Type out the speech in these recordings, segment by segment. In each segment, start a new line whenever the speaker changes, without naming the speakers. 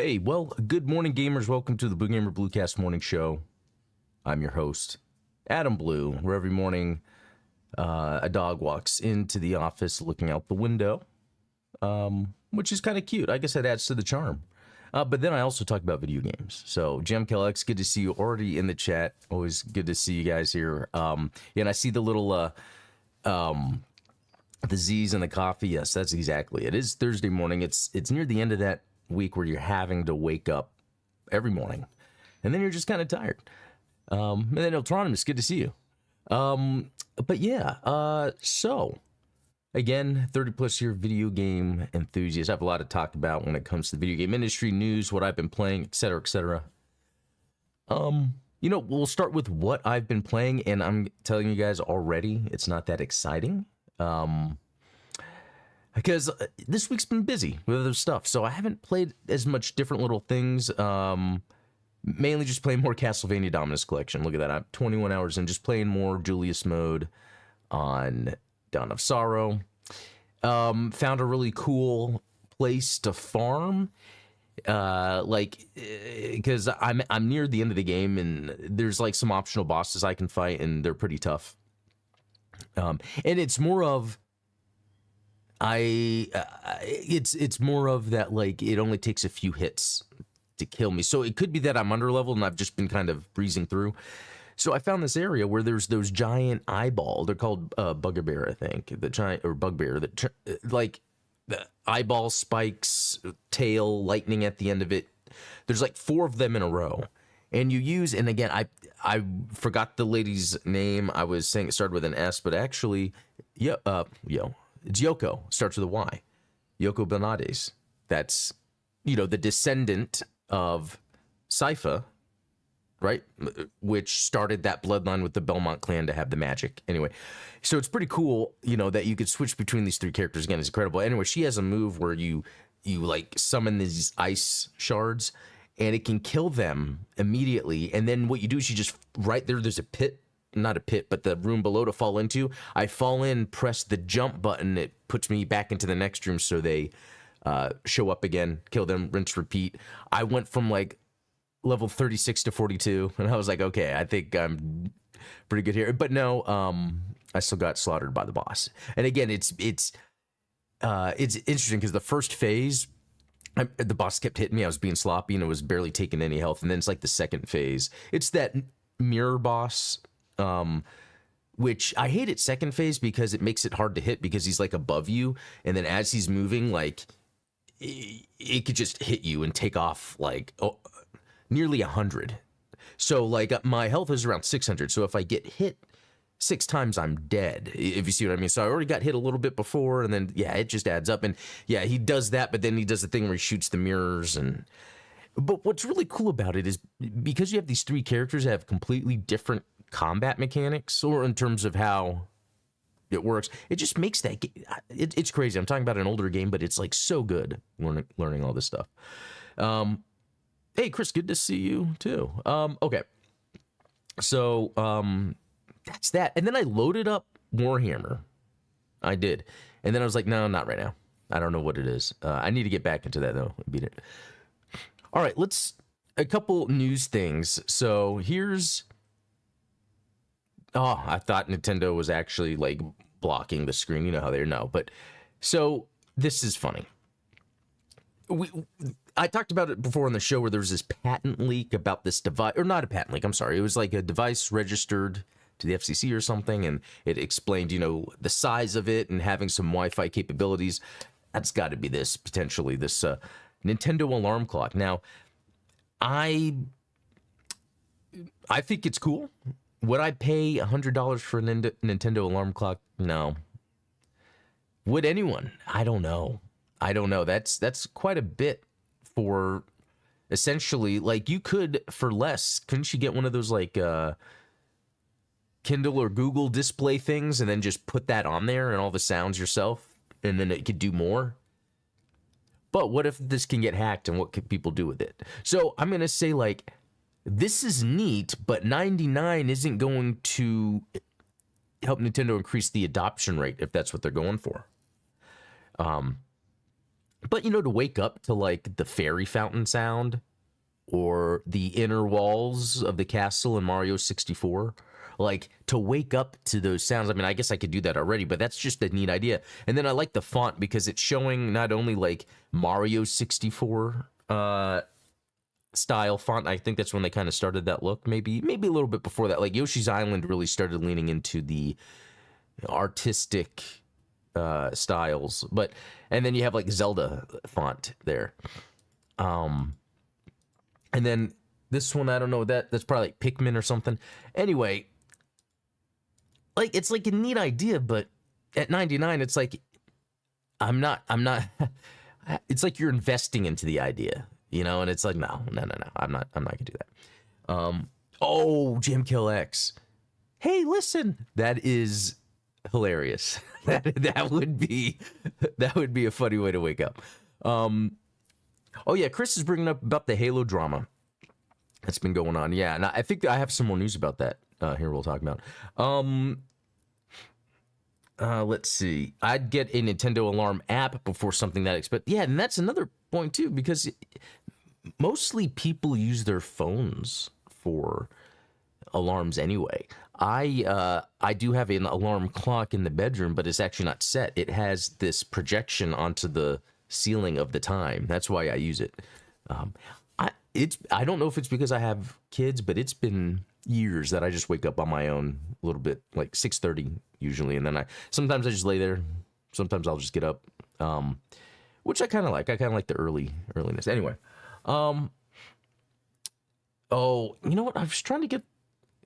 Hey, well, good morning, gamers. Welcome to the Blue Gamer Bluecast Morning Show. I'm your host, Adam Blue, where every morning a dog walks into the office looking out the window, which is kind of cute. I guess that adds to the charm. But then I also talk about video games. So, Jam Kellex, good to see you already in the chat. Always good to see you guys here. And I see the little the Z's and the coffee. Yes, that's exactly. It is Thursday morning. It's near the end of that week where you're having to wake up every morning, and then you're just kind of tired. And then Ultronymous, good to see you. But yeah, so again, 30 plus year video game enthusiast. I have a lot to talk about when it comes to the video game industry, news, what I've been playing, etc., etc. We'll start with what I've been playing, and I'm telling you guys already, it's not that exciting. Because this week's been busy with other stuff, so I haven't played as much different little things. Mainly just playing more Castlevania Dominus Collection. Look at that, I'm 21 hours in, just playing more Julius mode on Dawn of Sorrow. Found a really cool place to farm. Because I'm near the end of the game, and there's like some optional bosses I can fight, and they're pretty tough. And it's more of it's more of that, like, it only takes a few hits to kill me. So it could be that I'm under leveled and I've just been kind of breezing through. So I found this area where there's those giant eyeball. They're called bugbear, I think. The giant, or bugbear, that like the eyeball spikes, tail, lightning at the end of it. There's like 4 of them in a row. And you use, and again, I forgot the lady's name. I was saying it started with an S, but actually, it's Yoko. Starts with a Y. Yoko Benades. That's, the descendant of Sypha, right? Which started that bloodline with the Belmont clan to have the magic. Anyway, so it's pretty cool, that you could switch between these 3 characters. Again, it's incredible. Anyway, she has a move where you like summon these ice shards, and it can kill them immediately. And then what you do is you just, right there's a pit, not a pit, but the room below to fall into. I fall in, press the jump button, it puts me back into the next room, so they show up again, kill them, rinse, repeat. I went from like level 36 to 42, and I was like, okay, I think I'm pretty good here. But no, I still got slaughtered by the boss. And again, it's interesting because the first phase, the boss kept hitting me. I was being sloppy and it was barely taking any health. And then it's like the second phase. It's that mirror boss, which I hate at second phase because it makes it hard to hit because he's like above you. And then as he's moving, like it could just hit you and take off like nearly 100. So like my health is around 600. So if I get hit 6 times, I'm dead, if you see what I mean. So I already got hit a little bit before, and then, yeah, it just adds up. And yeah, he does that, but then he does the thing where he shoots the mirrors. But what's really cool about it is because you have these 3 characters that have completely different combat mechanics, or in terms of how it works, it just makes that it's crazy. I'm talking about an older game, but it's like so good learning all this stuff. Hey, Chris, good to see you too. Okay. So, that's that. And then I loaded up Warhammer. I did. And then I was like, no, not right now. I don't know what it is. I need to get back into that, though. Beat it. All right, a couple news things. So here's... Oh, I thought Nintendo was actually, like, blocking the screen. You know how they're... No, but... So, this is funny. I talked about it before on the show where there was this patent leak about this device... Or not a patent leak, I'm sorry. It was like a device registered to the FCC or something, and it explained, the size of it and having some Wi-Fi capabilities. That's got to be this, potentially, this Nintendo alarm clock. Now, I think it's cool. Would I pay $100 for a Nintendo alarm clock? No. Would anyone? I don't know. That's quite a bit for, essentially, like, you could, for less, couldn't you get one of those, like, Kindle or Google display things and then just put that on there and all the sounds yourself, and then it could do more? But what if this can get hacked, and what could people do with it? So I'm going to say, like, this is neat, but 99 isn't going to help Nintendo increase the adoption rate if that's what they're going for. But you know, to wake up to like the fairy fountain sound or the inner walls of the castle in Mario 64, like to wake up to those sounds. I mean, I guess I could do that already, but that's just a neat idea. And then I like the font because it's showing not only like Mario 64 style font. I think that's when they kind of started that look. Maybe a little bit before that. Like Yoshi's Island really started leaning into the artistic styles, but and then you have like Zelda font there. And then this one, I don't know, that's probably like Pikmin or something. Anyway, like it's like a neat idea, but at 99, it's like I'm not. It's like you're investing into the idea, you know, and it's like no, I'm not gonna do that. Oh, Jam Kill X. Hey, listen, that is hilarious. that would be a funny way to wake up. Oh yeah, Chris is bringing up about the Halo drama that's been going on. Yeah, and I think I have some more news about that here we'll talk about. Let's see. I'd get a Nintendo alarm app before something that expensive. Yeah, and that's another point too, because mostly people use their phones for alarms anyway. I do have an alarm clock in the bedroom, but it's actually not set. It has this projection onto the ceiling of the time. That's why I use it. I don't know if it's because I have kids, but it's been years that I just wake up on my own a little bit, like 6:30 usually, and then sometimes I just lay there. Sometimes I'll just get up, which I kind of like. I kind of like the earliness. Anyway, oh, you know what? I was trying to get.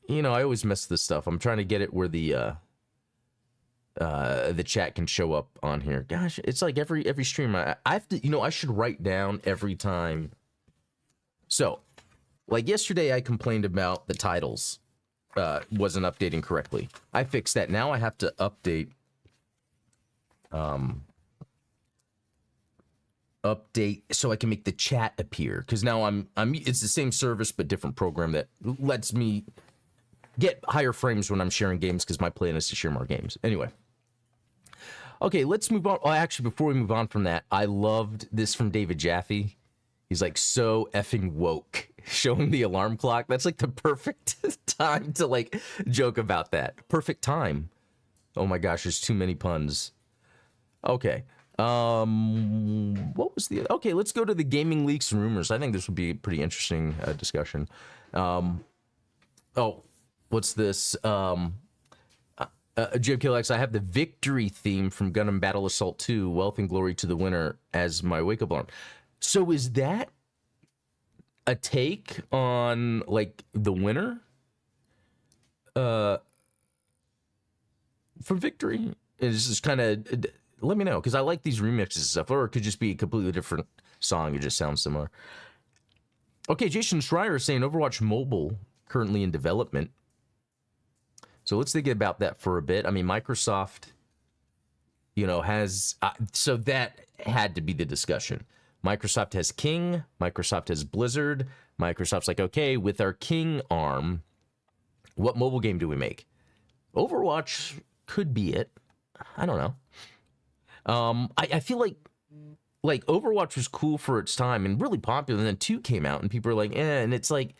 You know, I always mess this stuff. I'm trying to get it where the chat can show up on here. Gosh, it's like every stream I have to, you know, I should write down every time. So, like yesterday I complained about the titles wasn't updating correctly. I fixed that. Now I have to update so I can make the chat appear, cuz now I'm it's the same service but different program that lets me get higher frames when I'm sharing games, because my plan is to share more games. Anyway. Okay, let's move on. Well, actually, before we move on from that, I loved this from David Jaffe. He's like, so effing woke, showing the alarm clock. That's like the perfect time to like joke about that. Perfect time. Oh my gosh, there's too many puns. Okay. What was the... Okay, let's go to the gaming leaks and rumors. I think this would be a pretty interesting discussion. Oh... What's this? Jim Killex, I have the victory theme from Gundam Battle Assault 2, Wealth and Glory to the Winner, as my wake-up alarm. So is that a take on, like, the winner? From Victory? Is this kind of... Let me know, because I like these remixes and stuff, or it could just be a completely different song. It just sounds similar. Okay, Jason Schreier is saying Overwatch Mobile currently in development. So let's think about that for a bit. I mean, Microsoft, you know, has... so that had to be the discussion. Microsoft has King. Microsoft has Blizzard. Microsoft's like, okay, with our King arm, what mobile game do we make? Overwatch could be it. I don't know. I feel like Overwatch was cool for its time and really popular, and then 2 came out, and people are like, and it's like...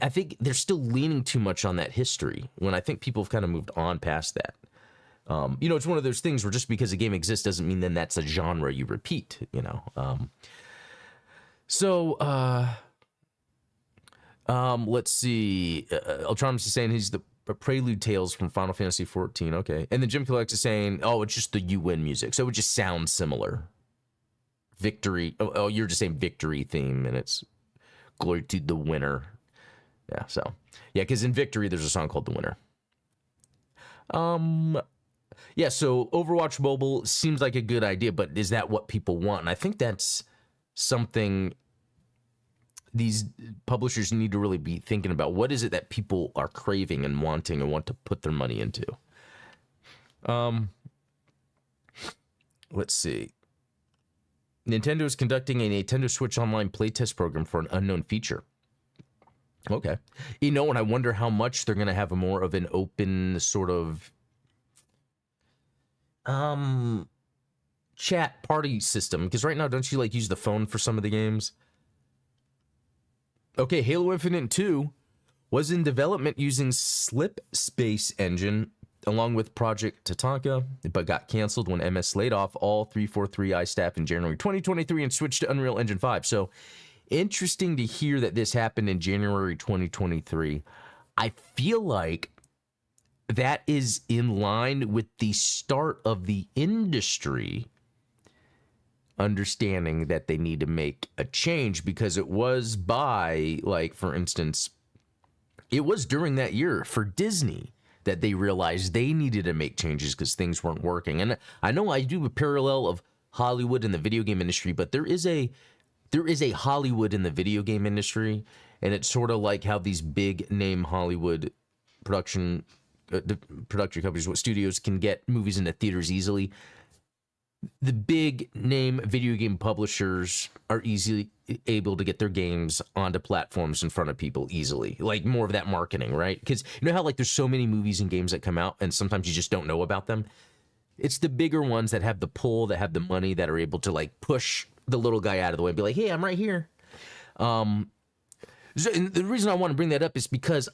I think they're still leaning too much on that history, when I think people have kind of moved on past that. You know, it's one of those things where just because a game exists doesn't mean then that's a genre you repeat, you know. Let's see. Ultramus is saying he's the Prelude Tales from Final Fantasy XIV. Okay. And then Jim Collex is saying, oh, it's just the You Win music. So it just sounds similar. Victory. Oh, you're just saying victory theme, and it's Glory to the Winner. Yeah, so. Yeah, because in Victory, there's a song called The Winner. Yeah, so Overwatch Mobile seems like a good idea, but is that what people want? And I think that's something these publishers need to really be thinking about. What is it that people are craving and wanting and want to put their money into? Let's see. Nintendo is conducting a Nintendo Switch Online playtest program for an unknown feature. Okay. You know, and I wonder how much they're going to have more of an open sort of chat party system, because right now, don't you like use the phone for some of the games? Okay, Halo Infinite 2 was in development using Slip Space Engine along with Project Tatanka, but got canceled when MS laid off all 343i staff in January 2023 and switched to Unreal Engine 5. So interesting to hear that this happened in January 2023. I feel like that is in line with the start of the industry understanding that they need to make a change, because it was by, like, for instance, it was during that year for Disney that they realized they needed to make changes because things weren't working. And I know I do a parallel of Hollywood and the video game industry, but there is a Hollywood in the video game industry, and it's sort of like how these big name Hollywood production companies, what studios can get movies into theaters easily. The big name video game publishers are easily able to get their games onto platforms in front of people easily, like more of that marketing, right? Because you know how like there's so many movies and games that come out and sometimes you just don't know about them. It's the bigger ones that have the pull, that have the money, that are able to like push the little guy out of the way and be like, hey, I'm right here. And the reason I want to bring that up is because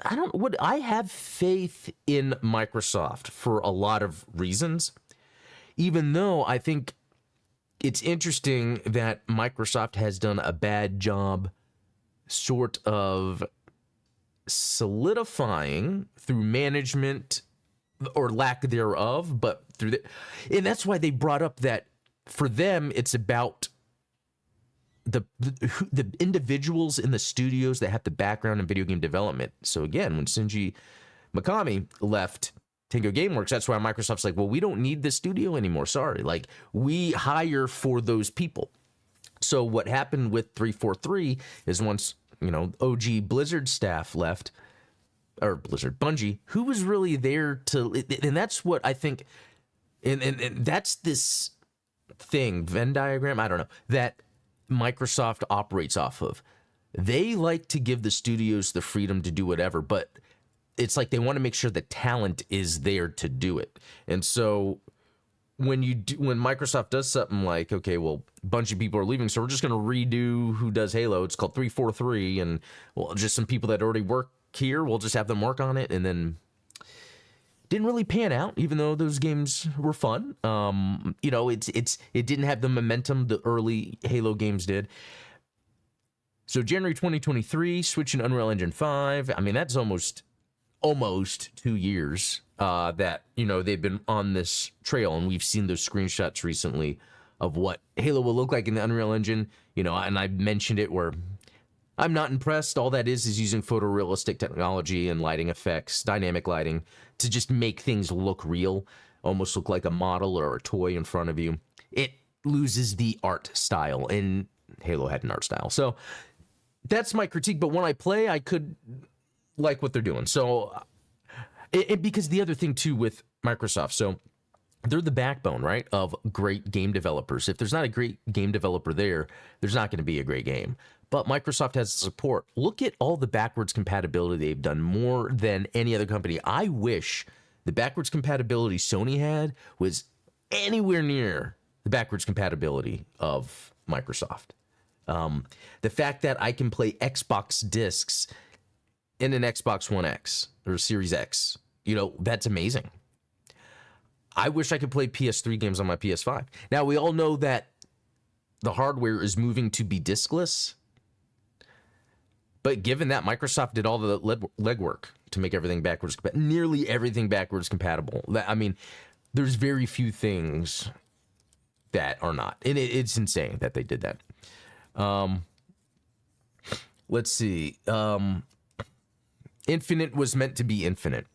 I have faith in Microsoft for a lot of reasons. Even though I think it's interesting that Microsoft has done a bad job sort of solidifying through management or lack thereof, but through and that's why they brought up that for them, it's about the individuals in the studios that have the background in video game development. So again, when Shinji Mikami left Tango Gameworks, that's why Microsoft's like, well, we don't need this studio anymore. Sorry. Like, we hire for those people. So what happened with 343 is once, you know, OG Blizzard staff left, or Bungie, who was really there to, and that's what I think, and that's this thing, Venn diagram, I don't know, that Microsoft operates off of. They like to give the studios the freedom to do whatever, but it's like they want to make sure the talent is there to do it. And so when Microsoft does something like, okay, well, a bunch of people are leaving, so we're just going to redo who does Halo. It's called 343, and well, just some people that already work here, we'll just have them work on it. And then didn't really pan out, even though those games were fun. You know, it didn't have the momentum the early Halo games did. So January 2023, switching to Unreal Engine 5. I mean, that's almost 2 years that, you know, they've been on this trail, and we've seen those screenshots recently of what Halo will look like in the Unreal Engine, you know, and I mentioned it where I'm not impressed. All that is using photorealistic technology and lighting effects, dynamic lighting, to just make things look real, almost look like a model or a toy in front of you. It loses the art style, and Halo had an art style. So that's my critique, but when I play, I could like what they're doing. So, because the other thing too with Microsoft, so they're the backbone, right, of great game developers. If there's not a great game developer there, there's not going to be a great game. But Microsoft has the support. Look at all the backwards compatibility they've done, more than any other company. I wish the backwards compatibility Sony had was anywhere near the backwards compatibility of Microsoft. The fact that I can play Xbox discs in an Xbox One X or Series X, you know, that's amazing. I wish I could play PS3 games on my PS5. Now, we all know that the hardware is moving to be diskless, but given that Microsoft did all the legwork to make everything backwards, nearly everything backwards compatible, I mean, there's very few things that are not, and it's insane that they did that. Let's see. Infinite was meant to be infinite.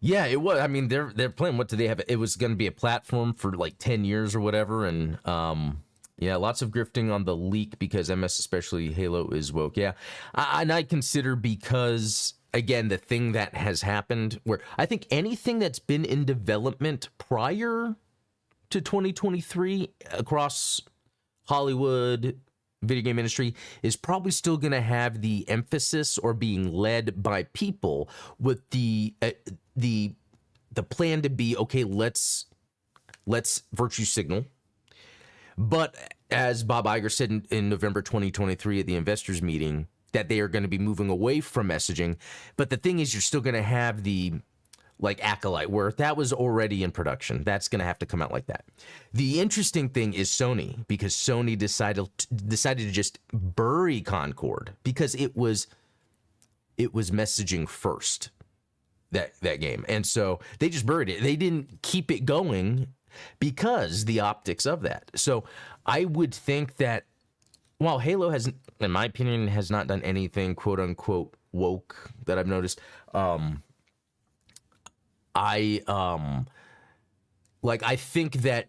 Yeah, it was. I mean, they're playing. What do they have? It was going to be a platform for like 10 years or whatever, and yeah, lots of grifting on the leak because MS, especially Halo, is woke. Yeah, and I consider, because again, the thing that has happened, where I think anything that's been in development prior to 2023 across Hollywood, video game industry, is probably still going to have the emphasis or being led by people with the plan to be, okay, let's let's virtue signal. But as Bob Iger said in November 2023 at the investors meeting, that they are going to be moving away from messaging. But the thing is, you're still going to have the like Acolyte, where that was already in production. That's going to have to come out like that. The interesting thing is Sony, because Sony decided to just bury Concord because it was messaging first, that game. And so they just buried it. They didn't keep it going because the optics of that. So I would think that while Halo has, in my opinion, has not done anything quote unquote woke that I've noticed, I think that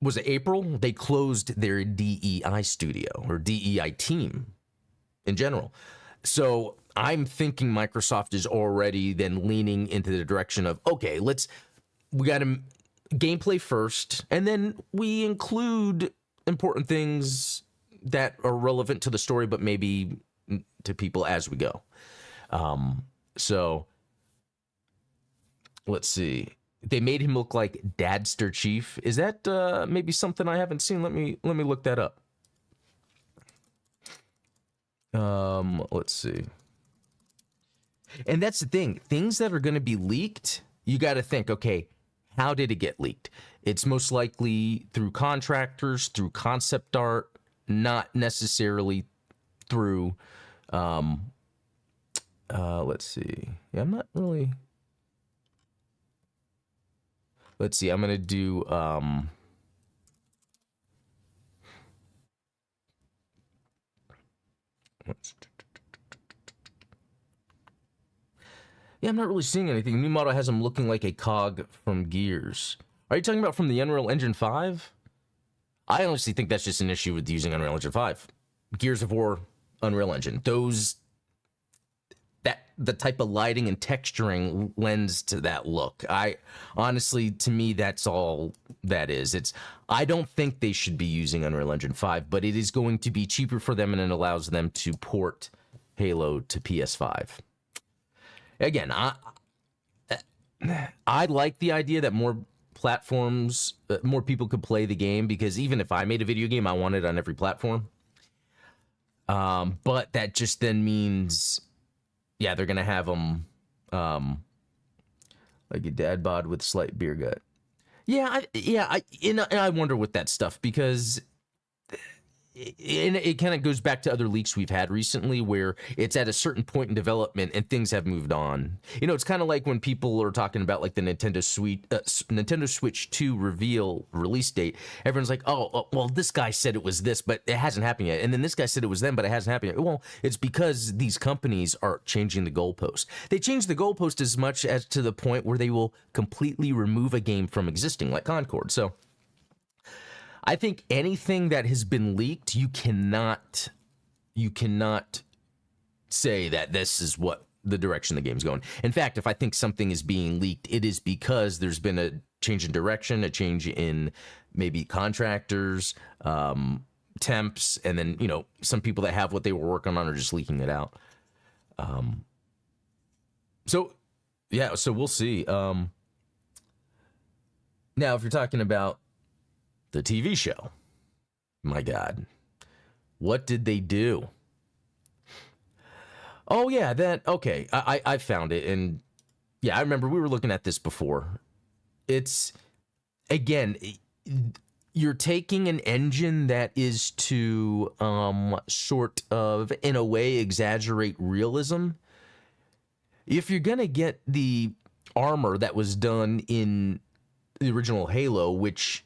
was it April? They closed their DEI studio or DEI team in general. So I'm thinking Microsoft is already then leaning into the direction of, okay, we got to gameplay first, and then we include important things that are relevant to the story, but maybe to people as we go. So let's see. They made him look like Dadster Chief. Is that maybe something I haven't seen? Let me look that up. Let's see. And that's the thing. Things that are going to be leaked, you got to think, okay, how did it get leaked? It's most likely through contractors, through concept art, not necessarily through, let's see. Yeah, I'm not really. Let's see. I'm going to do, yeah, I'm not really seeing anything. New model has him looking like a cog from Gears. Are you talking about from the Unreal Engine 5? I honestly think that's just an issue with using Unreal Engine 5. Gears of War, Unreal Engine. The type of lighting and texturing lends to that look. Honestly, to me, that's all that is. I don't think they should be using Unreal Engine 5, but it is going to be cheaper for them, and it allows them to port Halo to PS5. Again, I like the idea that more platforms, more people could play the game, because even if I made a video game, I want it on every platform. But that just then means, yeah, they're gonna have them like a dad bod with slight beer gut. Yeah, I wonder with that stuff, because it kind of goes back to other leaks we've had recently where it's at a certain point in development and things have moved on. It's kind of like when people are talking about like the Nintendo Switch 2 release date. Everyone's like, oh, well, this guy said it was this, but it hasn't happened yet. And then this guy said it was them, but it hasn't happened yet. Well, it's because these companies are changing the goalpost. They change the goalpost as much as to the point where they will completely remove a game from existing, like Concord. So I think anything that has been leaked, you cannot say that this is what the direction the game's going. In fact, if I think something is being leaked, it is because there's been a change in direction, a change in maybe contractors, temps, and then, some people that have what they were working on are just leaking it out. So we'll see. Now, if you're talking about the TV show, my God, what did they do? Oh yeah, okay, I found it, and yeah, I remember we were looking at this before. It's, again, you're taking an engine that is to sort of, in a way, exaggerate realism. If you're gonna get the armor that was done in the original Halo, which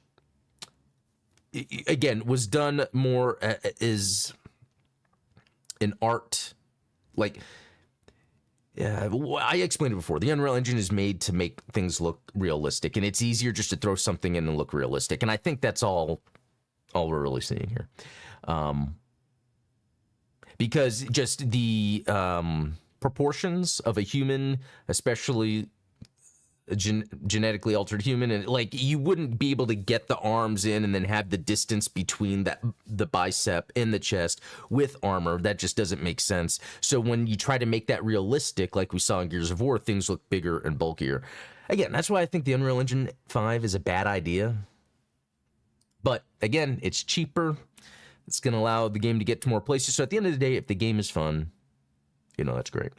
again was done more as an art, like, I explained it before. The Unreal Engine is made to make things look realistic, and it's easier just to throw something in and look realistic. And I think that's all we're really seeing here, because just the proportions of a human, especially a genetically altered human, and like you wouldn't be able to get the arms in and then have the distance between the bicep and the chest with armor. That just doesn't make sense. So when you try to make that realistic, like we saw in Gears of War, things look bigger and bulkier. Again, that's why I think the Unreal Engine 5 is a bad idea. But again, it's cheaper. It's going to allow the game to get to more places. So at the end of the day, if the game is fun, that's great.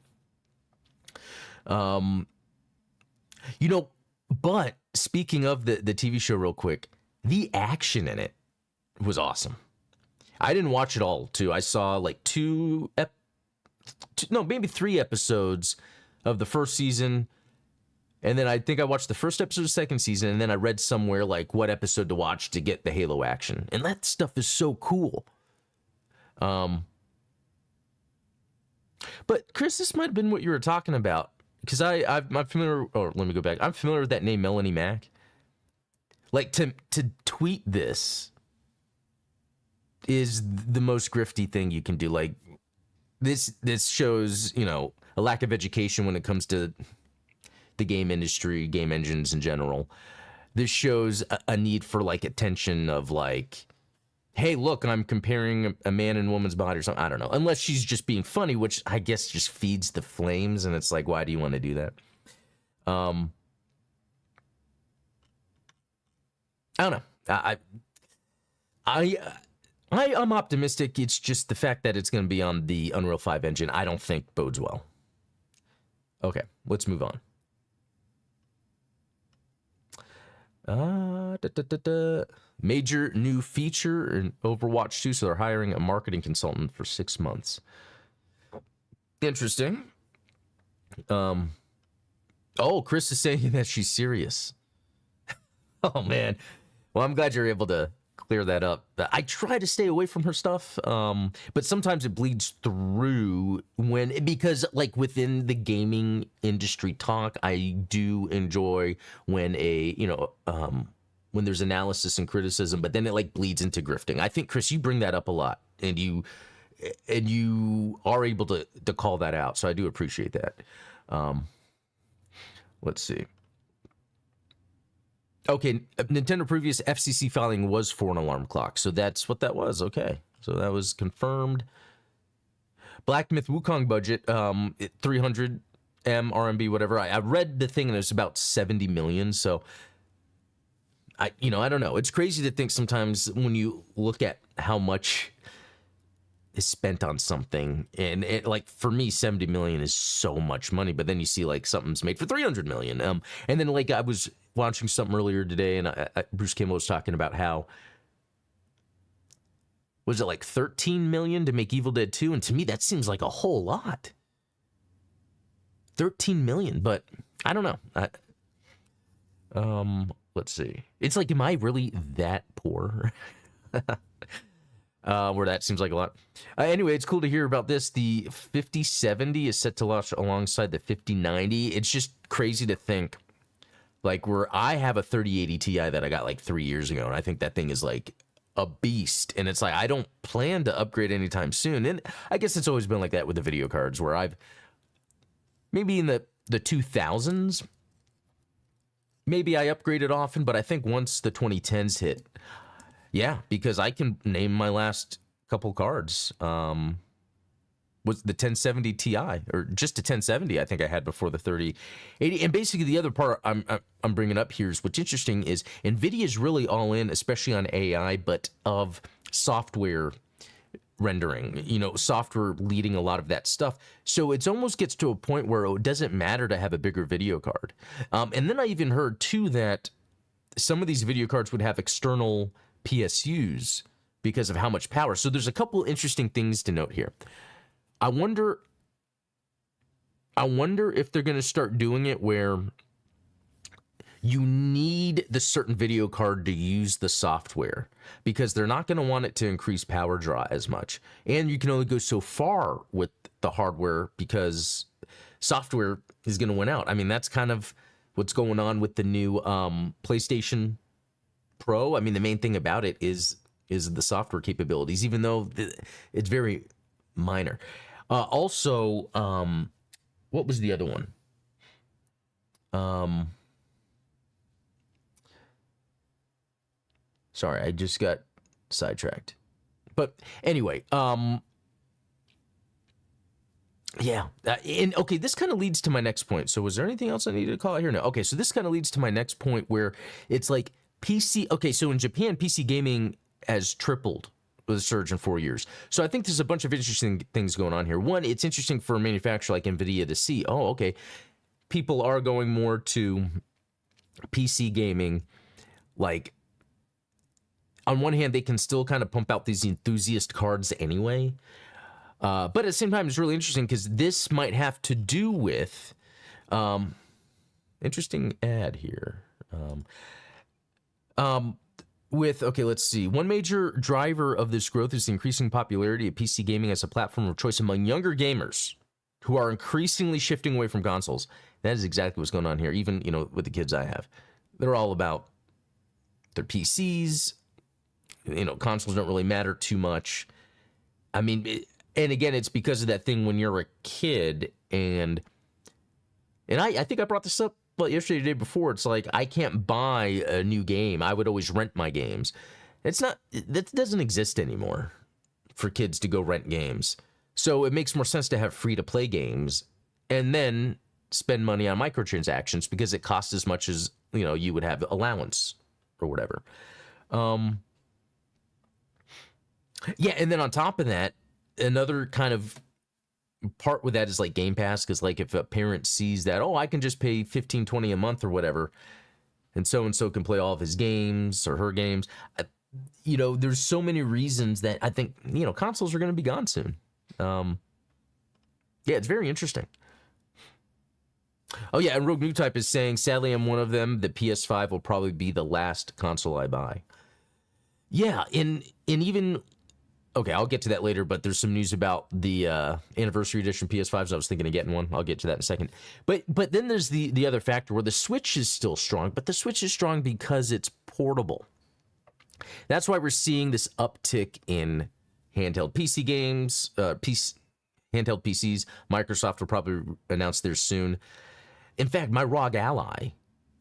But speaking of the TV show real quick, the action in it was awesome. I didn't watch it all, too. I saw like maybe 3 episodes of the first season. And then I think I watched the first episode of the second season, and then I read somewhere like what episode to watch to get the Halo action. And that stuff is so cool. But Chris, this might have been what you were talking about. Because I'm familiar, or let me go back. I'm familiar with that name, Melanie Mack. Like, to tweet this is the most grifty thing you can do. Like, this shows, a lack of education when it comes to the game industry, game engines in general. This shows a need for, like, attention of, like, hey, look, I'm comparing a man and woman's body or something. I don't know. Unless she's just being funny, which I guess just feeds the flames. And it's like, why do you want to do that? I don't know. I'm optimistic. It's just the fact that it's going to be on the Unreal 5 engine, I don't think bodes well. Okay, let's move on. Major new feature in Overwatch 2, so they're hiring a marketing consultant for 6 months. Interesting. Oh, Chris is saying that she's serious. Oh, man. Well, I'm glad you're able to clear that up. I try to stay away from her stuff, but sometimes it bleeds through because like within the gaming industry talk, I do enjoy when when there's analysis and criticism, but then it like bleeds into grifting. I think, Chris, you bring that up a lot, and you are able to call that out, so I do appreciate that. Let's see. Okay, Nintendo previous FCC filing was for an alarm clock, so that's what that was. Okay, so that was confirmed. Black Myth Wukong budget, 300 RMB, whatever. I read the thing and it's about 70 million. So I don't know. It's crazy to think sometimes when you look at how much is spent on something, and it, like, for me, 70 million is so much money, but then you see like something's made for 300 million. And then like I was watching something earlier today, and Bruce Kimball was talking about how, was it like 13 million to make Evil Dead 2? And to me, that seems like a whole lot. 13 million, but I don't know. Let's see. It's like, am I really that poor? Where that seems like a lot. Anyway, it's cool to hear about this. The 5070 is set to launch alongside the 5090. It's just crazy to think, like, where I have a 3080 Ti that I got like 3 years ago, and I think that thing is like a beast. And it's like, I don't plan to upgrade anytime soon. And I guess it's always been like that with the video cards, where I've maybe in the 2000s, maybe I upgraded often, but I think once the 2010s hit, yeah, because I can name my last couple cards. Was the 1070 Ti, or just a 1070 I think I had before the 3080. And basically the other part I'm bringing up here is, what's interesting is NVIDIA's really all in, especially on AI, but of software rendering, software leading a lot of that stuff. So it almost gets to a point where it doesn't matter to have a bigger video card. And then I even heard too that some of these video cards would have external PSUs because of how much power. So there's a couple interesting things to note here. I wonder if they're going to start doing it where you need the certain video card to use the software, because they're not going to want it to increase power draw as much. And you can only go so far with the hardware because software is going to win out. I mean, that's kind of what's going on with the new PlayStation Pro. I mean, the main thing about it is the software capabilities, even though it's very minor. Also, what was the other one? Sorry, I just got sidetracked. But anyway, yeah. And okay, this kind of leads to my next point. So was there anything else I needed to call out here? No. Okay, so this kind of leads to my next point where it's like PC. Okay, so in Japan, PC gaming has tripled with a surge in 4 years. So I think there's a bunch of interesting things going on here. One, it's interesting for a manufacturer like NVIDIA to see, oh, okay, people are going more to PC gaming. Like, on one hand, they can still kind of pump out these enthusiast cards anyway. But at the same time, it's really interesting because this might have to do with, interesting ad here. Okay, let's see. One major driver of this growth is the increasing popularity of PC gaming as a platform of choice among younger gamers who are increasingly shifting away from consoles. That is exactly what's going on here. Even, with the kids I have, they're all about their PCs. Consoles don't really matter too much. I mean, and again, it's because of that thing when you're a kid, and I think I brought this up yesterday, the day before. It's like, I can't buy a new game. I would always rent my games. That doesn't exist anymore for kids to go rent games. So it makes more sense to have free-to-play games and then spend money on microtransactions because it costs as much as, you would have allowance or whatever. Yeah, and then on top of that, another kind of part with that is like Game Pass, because like if a parent sees that, oh, I can just pay $15-20 a month or whatever, and so can play all of his games or her games. There's so many reasons that I think, consoles are going to be gone soon. Yeah, it's very interesting. Oh yeah, and Rogue New Type is saying, sadly, I'm one of them. The PS5 will probably be the last console I buy. Yeah, and even... Okay, I'll get to that later, but there's some news about the anniversary edition PS5s. I was thinking of getting one. I'll get to that in a second. But then there's the other factor where the Switch is still strong, but the Switch is strong because it's portable. That's why we're seeing this uptick in handheld PC games, handheld PCs. Microsoft will probably announce theirs soon. In fact, my ROG Ally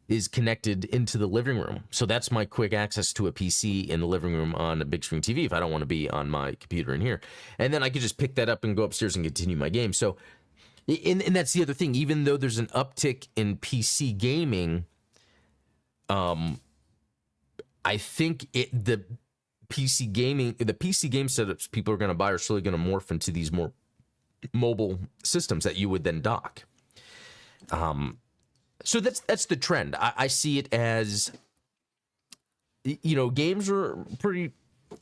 is connected into the living room. So that's my quick access to a PC in the living room on a big screen TV if I don't want to be on my computer in here. And then I could just pick that up and go upstairs and continue my game. So, and that's the other thing. Even though there's an uptick in PC gaming, I think the PC game setups people are going to buy are slowly going to morph into these more mobile systems that you would then dock. So that's the trend. I see it as, games are pretty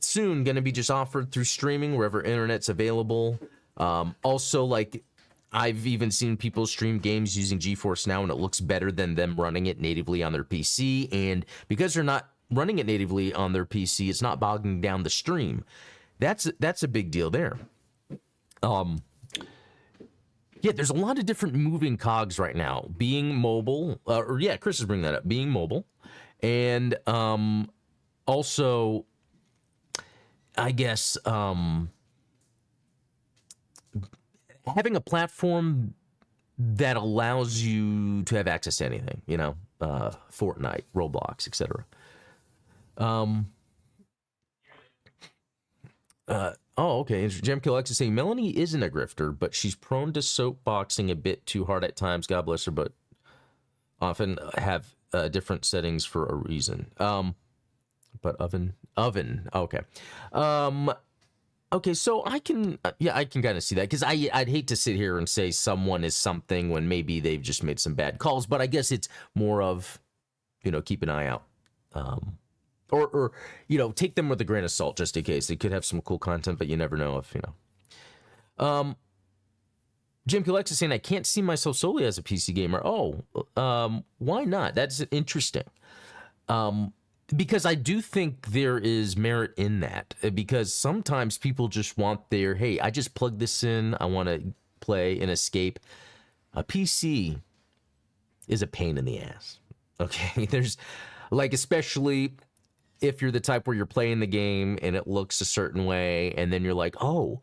soon going to be just offered through streaming wherever internet's available. Also, like, I've even seen people stream games using GeForce Now, and it looks better than them running it natively on their PC. And because they're not running it natively on their PC, it's not bogging down the stream. That's a big deal there. Yeah, there's a lot of different moving cogs right now. Being mobile, Chris is bringing that up. Being mobile, and also, I guess, having a platform that allows you to have access to anything. Fortnite, Roblox, etc. Okay. Jam Kill X is saying Melanie isn't a grifter, but she's prone to soapboxing a bit too hard at times. God bless her, but often have different settings for a reason. But oven. Okay. Okay. So I can kind of see that, because I'd hate to sit here and say someone is something when maybe they've just made some bad calls. But I guess it's more of, keep an eye out. Or take them with a grain of salt just in case. They could have some cool content, but you never know if, Jim Colex is saying, I can't see myself solely as a PC gamer. Why not? That's interesting. Because I do think there is merit in that. Because sometimes people just want hey, I just plug this in. I want to play and escape. A PC is a pain in the ass. Okay? There's, especially if you're the type where you're playing the game and it looks a certain way, and then you're like, oh,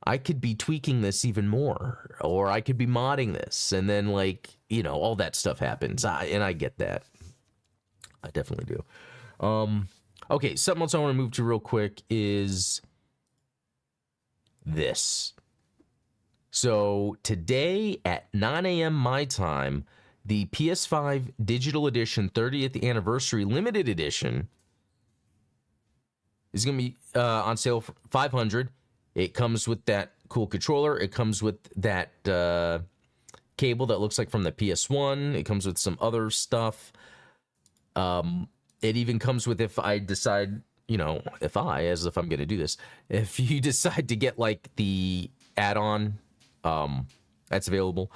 I could be tweaking this even more, or I could be modding this, and then all that stuff happens. And I get that. I definitely do. Okay, something else I want to move to real quick is this. So today at 9 a.m. my time, the PS5 Digital Edition 30th Anniversary Limited Edition is going to be on sale for $500. It comes with that cool controller. It comes with that cable that looks like from the PS1. It comes with some other stuff. It even comes with, if I decide, as if I'm going to do this, if you decide to get like the add-on that's available,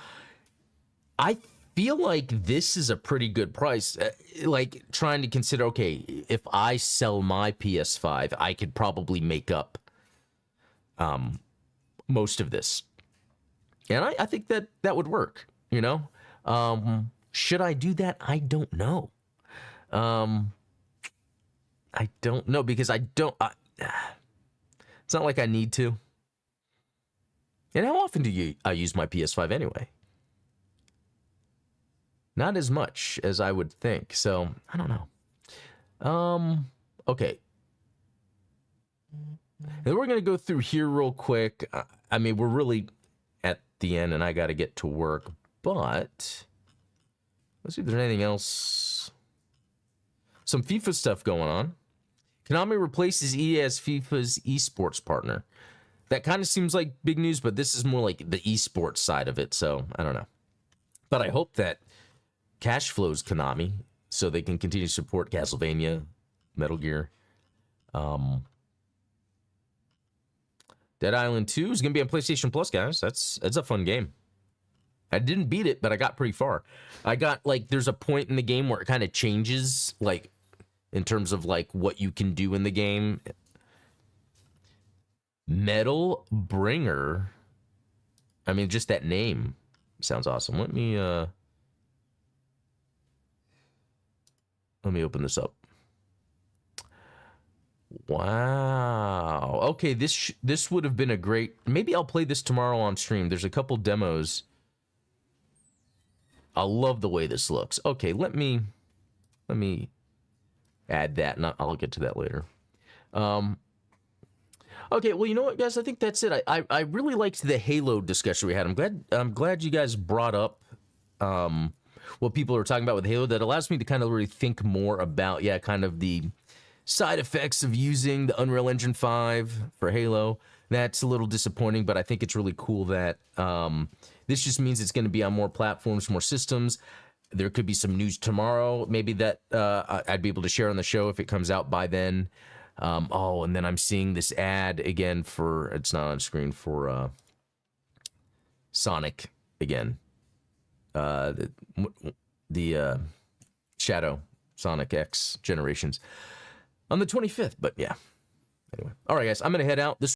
I feel like this is a pretty good price. Like trying to consider, okay, if I sell my PS5, I could probably make up most of this. And I think that would work, Should I do that? I don't know. I don't know because it's not like I need to. And how often do I use my PS5 anyway? Not as much as I would think. So I don't know. Okay. And we're gonna go through here real quick. I mean, we're really at the end, and I got to get to work. But let's see if there's anything else. Some FIFA stuff going on. Konami replaces EA as FIFA's esports partner. That kind of seems like big news, but this is more like the esports side of it, so I don't know. But I hope that cash flows Konami so they can continue to support Castlevania, Metal Gear. Dead Island 2 is going to be on PlayStation Plus, guys. That's a fun game. I didn't beat it, but I got pretty far. I got, there's a point in the game where it kind of changes, in terms of, what you can do in the game. Metal Bringer. I mean, just that name sounds awesome. Let me open this up. Wow. Okay, this would have been a great... Maybe I'll play this tomorrow on stream. There's a couple demos. I love the way this looks. Okay, let me add that, and I'll get to that later. Okay, well, you know what, guys? I think that's it. I really liked the Halo discussion we had. I'm glad you guys brought up what people are talking about with Halo. That allows me to kind of really think more about, kind of the side effects of using the Unreal Engine 5 for Halo. That's a little disappointing, but I think it's really cool that this just means it's going to be on more platforms, more systems. There could be some news tomorrow, maybe that I'd be able to share on the show if it comes out by then. And then I'm seeing this ad again for, it's not on screen, for Sonic again. The Shadow Sonic X Generations on the 25th. But yeah, anyway. All right, guys, I'm going to head out. This